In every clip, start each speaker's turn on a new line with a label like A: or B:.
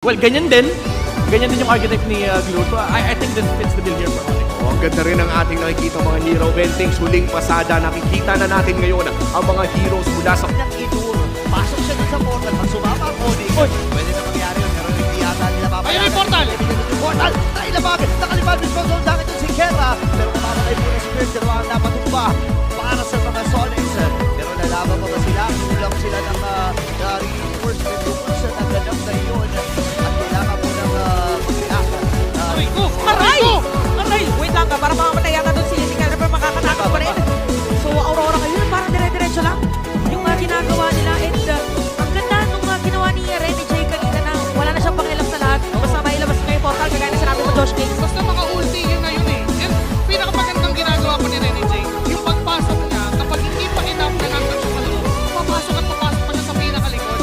A: Well, ganyan din yung archetype ni Glue. So I think that fits the bill here for Onyx.
B: Oh, ang ganda rin ang ating nakikita mga hero. Bentings, huling pasada. Nakikita na natin ngayon ang mga heroes mula sa...
C: Itur, pasok siya dun sa portal. Pag sumama ang Onyx, pwede na mangyari yun. Pero hindi yata nila papayagan.
D: Ayun, may portal!
C: Portal! Nailabagin! Nakalibag! Miscontrol sa akin dun si Kera. Pero kumamatay po na si Chris. Pero ang napatumba para sa mga Sonics. Pero lalaban pa ba sila? Kulang sila ng reinforcement tungkol sa naganap na yun. At kailangan po ng mag-react.
D: Aray ko!
E: Aray! Aray! Wait lang ka, para makamatay yata doon si Kera pero makakatakot pa rin. So, Aurora ngayon, parang dire-diretso lang yung ginagawa nila. And ang ganda nung ginawa ni Rene J kanina na wala na siyang pangilam sa lahat. Basta mailabas mo yung portal, kagaya na sinabi mo, Josh Kings.
D: Basta maka-ulti yun na yun eh. And pinakamagandang ginagawa pa ni Rene J, yung pagpasok niya, kapag hindi pa enough na nandun siya kaloob, papasok at papasok pa siya sa pinakalikod.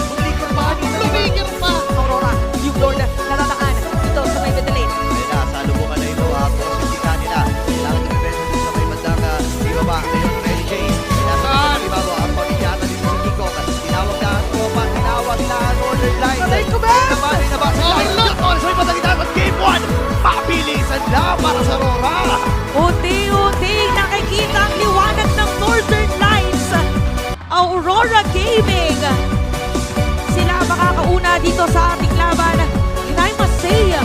D: Lumikir pa!
E: Aurora, yung Lord na natataan dito sa may middle lane.
C: Ayun na, salubungan na ito. Positive nila. Kailangan dumibend dito sa may bandang ibaba. Ngayon, Red Jay. Kailangan ibabaw ang pamiliyata dito sa Kiko. Tinawag na ang tropa. Tinawag na ang Northern Line.
E: Aray ko ba?
C: Nabali na ba sila? Yung oras may patagitan at Game 1. Mabilisan na para sa Aurora.
E: Unti-unti nakikita ang liwanag ng Northern Lights. Aurora Gaming. Sila makakauna dito sa ating laban. And I must say,